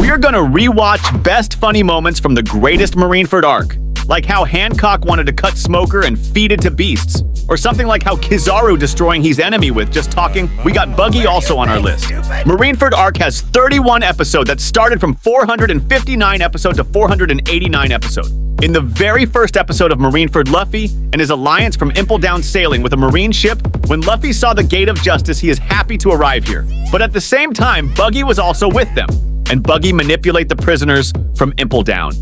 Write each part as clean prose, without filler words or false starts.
We're gonna rewatch best funny moments from the greatest Marineford arc. Like how Hancock wanted to cut Smoker and feed it to beasts. Or something like how Kizaru destroying his enemy with just talking. We got Buggy also on our list. Marineford Arc has 31 episodes that started from 459 episode to 489 episode. In the very first episode of Marineford Luffy and his alliance from 𝗙𝘂𝘂 sailing with a marine ship, when Luffy saw the Gate of Justice, he is happy to arrive here. But at the same time, Buggy was also with them. And Buggy manipulate the prisoners from 𝗙𝘂𝘂.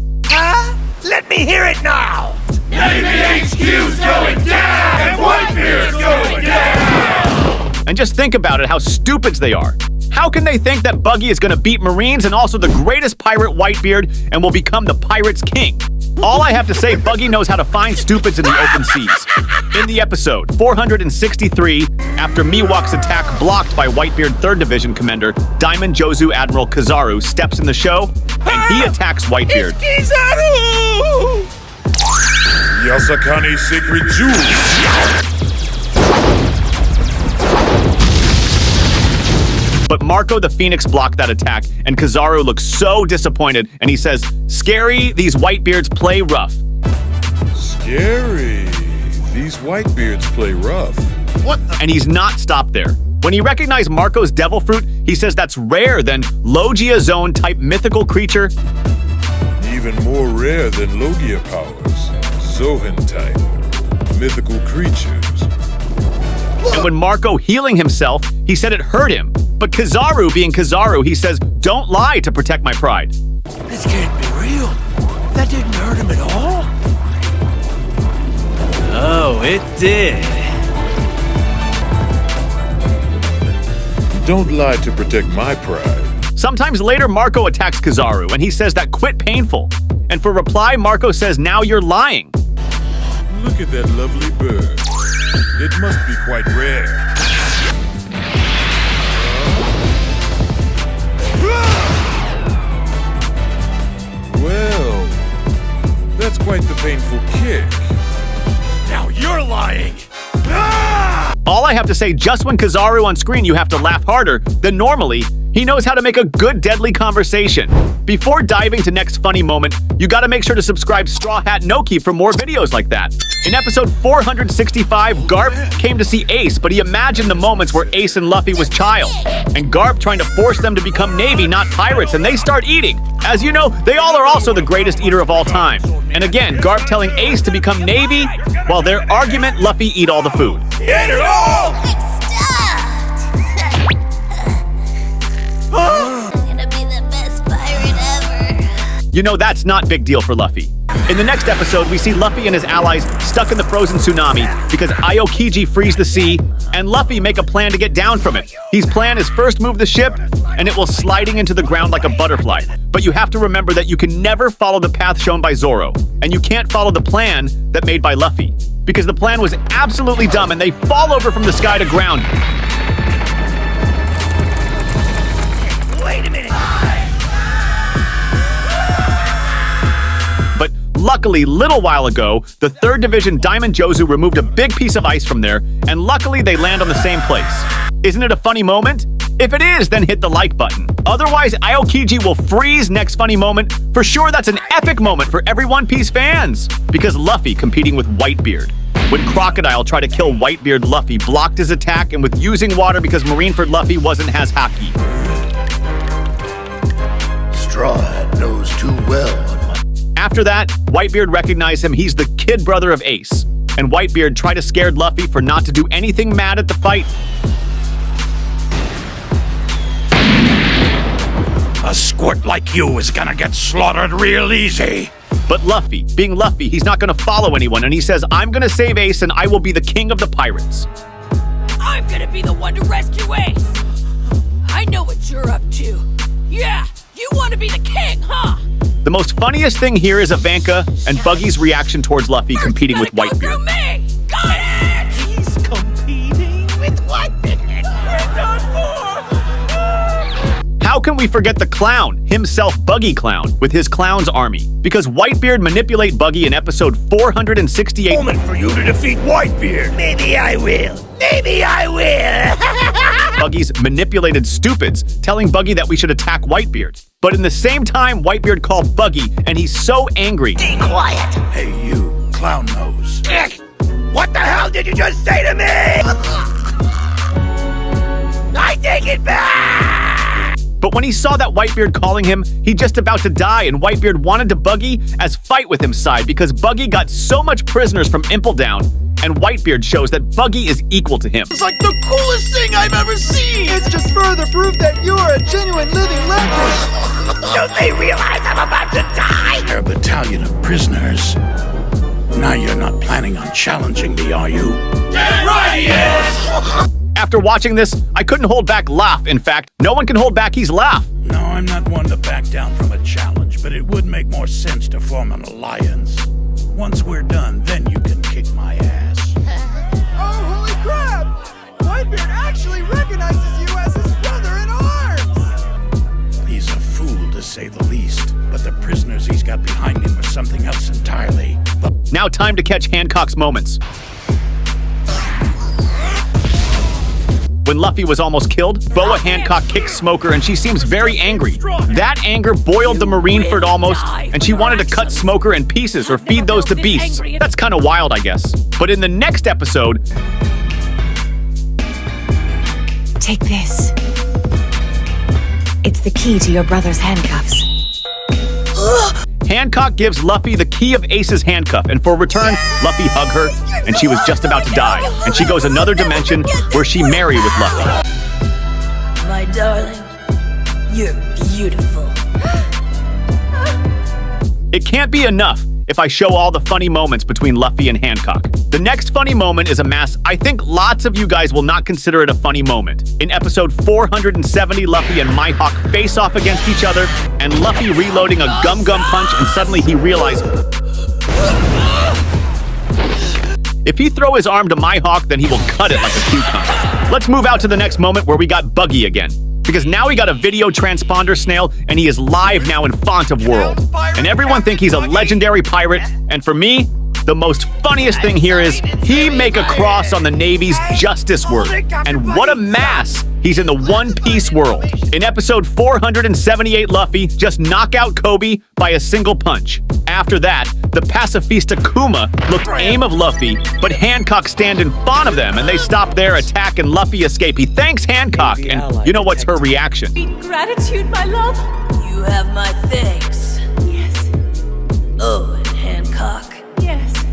Let me hear it now! Navy HQ's going down! And Whitebeard's going down! And just think about it, how stupid they are. How can they think that Buggy is going to beat Marines and also the greatest pirate Whitebeard and will become the pirate's king? All I have to say, Buggy knows how to find stupids in the open seas. In the episode 463, after Miwok's attack blocked by Whitebeard 3rd Division Commander Diamond Jozu Admiral Kizaru steps in the show, and he attacks Whitebeard. It's Kizaru! Yasakani's secret jewels! But Marco the Phoenix blocked that attack, and Kizaru looks so disappointed, and he says, "Scary, these Whitebeards play rough." Scary. These Whitebeards play rough. What the? And he's not stopped there. When he recognized Marco's devil fruit, he says that's rare than Logia Zone type mythical creature. Even more rare than Logia powers. Zohan type. Mythical creatures. And when Marco healing himself, he said it hurt him. But Kizaru being Kizaru, he says, "Don't lie to protect my pride." This can't be real. That didn't hurt him at all. Oh, it did. Don't lie to protect my pride. Sometimes later, Marco attacks Kizaru, and he says that quit painful. And for reply, Marco says, "Now you're lying." Look at that lovely bird. It must be quite rare. Well, that's quite the painful kick. Now you're lying. All I have to say, just when Kizaru on screen, you have to laugh harder than normally. He knows how to make a good deadly conversation. Before diving to next funny moment, you gotta make sure to subscribe Straw Hat Noki for more videos like that. In episode 465, Garp came to see Ace, but he imagined the moments where Ace and Luffy was child. And Garp trying to force them to become Navy, not pirates, and they start eating. As you know, they all are also the greatest eater of all time. And again, Garp telling Ace to become Navy, while their argument, Luffy eat all the food. Eat it all! I'm gonna be the best pirate ever. You know that's not big deal for Luffy. In the next episode, we see Luffy and his allies stuck in the frozen tsunami because 𝗙𝘂𝘂𝘆 frees the sea, and Luffy make a plan to get down from it. His plan is first move the ship, and it will sliding into the ground like a butterfly. But you have to remember that you can never follow the path shown by Zoro, and you can't follow the plan that made by Luffy, because the plan was absolutely dumb and they fall over from the sky to ground. Wait a minute. But luckily, little while ago, the 3rd Division Diamond Jozu removed a big piece of ice from there, and luckily they land on the same place. Isn't it a funny moment? If it is, then hit the like button. Otherwise, 𝗙𝘂𝘂𝘆 will freeze next funny moment. For sure, that's an epic moment for every One Piece fans. Because Luffy competing with Whitebeard. When Crocodile tried to kill Whitebeard, Luffy blocked his attack, and with using water because Marineford Luffy wasn't has haki. Straw Hat knows too well. After that, Whitebeard recognized him. He's the kid brother of Ace. And Whitebeard tried to scare Luffy for not to do anything mad at the fight. A squirt like you is gonna get slaughtered real easy. But Luffy, being Luffy, he's not gonna follow anyone, and he says, "I'm gonna save Ace and I will be the king of the pirates." I'm gonna be the one to rescue Ace. I know what you're up to. Yeah, you want to be the king, huh? The most funniest thing here is Ivanka and Buggy's reaction towards Luffy competing with Go through Whitebeard. me. Got it! He's competing with Whitebeard. We're done for! How can we forget the clown, himself Buggy Clown, with his clown's army? Because Whitebeard manipulate Buggy in episode 468. Moment for you to defeat Whitebeard. Maybe I will. Maybe I will. Buggy's manipulated stupids, telling Buggy that we should attack Whitebeard. But in the same time, Whitebeard called Buggy, and he's so angry. Be quiet! Hey, you, clown nose. What the hell did you just say to me? I take it back! But when he saw that Whitebeard calling him, he just about to die, and Whitebeard wanted to Buggy as fight with him side because Buggy got so much prisoners from Impledown, and Whitebeard shows that Buggy is equal to him. It's like the coolest thing I've ever seen! It's just further proof that you are a genuine living legend! Don't they realize I'm about to die? They're a battalion of prisoners. Now you're not planning on challenging me, are you? Damn right he is! After watching this, I couldn't hold back laugh. In fact, no one can hold back his laugh. No, I'm not one to back down from a challenge, but it would make more sense to form an alliance. Once we're done, then you can kick my ass. Oh, holy crap! Whitebeard actually recognizes you as his brother in arms! He's a fool, to say the least, but the prisoners he's got behind him are something else entirely. Now time to catch Hancock's moments. When Luffy was almost killed, Boa Hancock kicks Smoker and she seems very angry. That anger boiled the Marineford almost, and she wanted to cut Smoker in pieces or feed those to beasts. That's kind of wild, I guess. But in the next episode... Take this. It's the key to your brother's handcuffs. Hancock gives Luffy the key of Ace's handcuff, and for return, Luffy hugged her, and she was just about to die. And she goes another dimension where she married with Luffy. My darling, you're beautiful. It can't be enough if I show all the funny moments between Luffy and Hancock. The next funny moment is a mess I think lots of you guys will not consider it a funny moment. In episode 470, Luffy and Mihawk face off against each other, and Luffy reloading a gum-gum punch, and suddenly he realizes if he throw his arm to Mihawk, then he will cut it like a cucumber. Let's move out to the next moment where we got Buggy again. Because now we got a video transponder snail, and he is live now in Font of World. And everyone think he's a legendary pirate, and for me, the most funniest thing here is he make a cross on the Navy's justice word. And what a mass he's in the One Piece world. In episode 478, Luffy just knock out Kobe by a single punch. After that, the pacifista Kuma looked aim of Luffy, but Hancock stand in front of them, and they stop their attack, and Luffy escape. He thanks Hancock, and you know what's her reaction? Gratitude, my love. You have my thanks. Yes. Oh, and Hancock, Yes.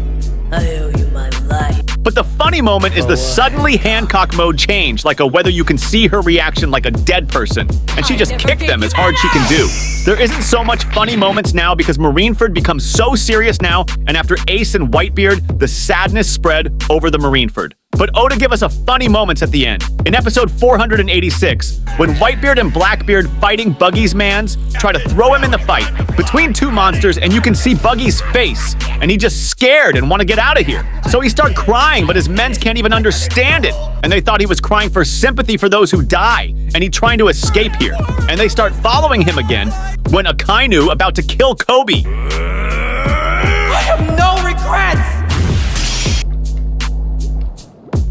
I owe you my life. But the funny moment is the suddenly Hancock mode change, like a whether you can see her reaction like a dead person, and she just kicked them as hard she can do. There isn't so much funny moments now because Marineford becomes so serious now, and after Ace and Whitebeard, the sadness spread over the Marineford. But Oda give us a funny moments at the end. In episode 486, when Whitebeard and Blackbeard fighting Buggy's mans try to throw him in the fight between two monsters, and you can see Buggy's face, and he just scared and want to get out of here. So he start crying, but his men's can't even understand it, and they thought he was crying for sympathy for those who die, and he trying to escape here. And they start following him again when Akainu about to kill Kobe. I have no regrets!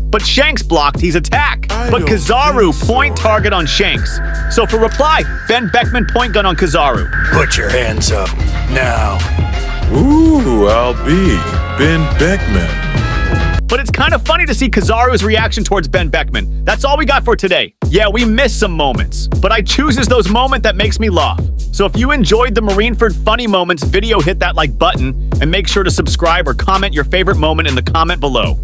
But Shanks blocked his attack. But Kizaru point target on Shanks. So for reply, Ben Beckman point gun on Kizaru. Put your hands up, now. Ooh, I'll be Ben Beckman. But it's kind of funny to see Kizaru's reaction towards Ben Beckman. That's all we got for today. Yeah, we missed some moments, but I chooses those moments that makes me laugh. So if you enjoyed the Marineford funny moments video, hit that like button, and make sure to subscribe or comment your favorite moment in the comment below.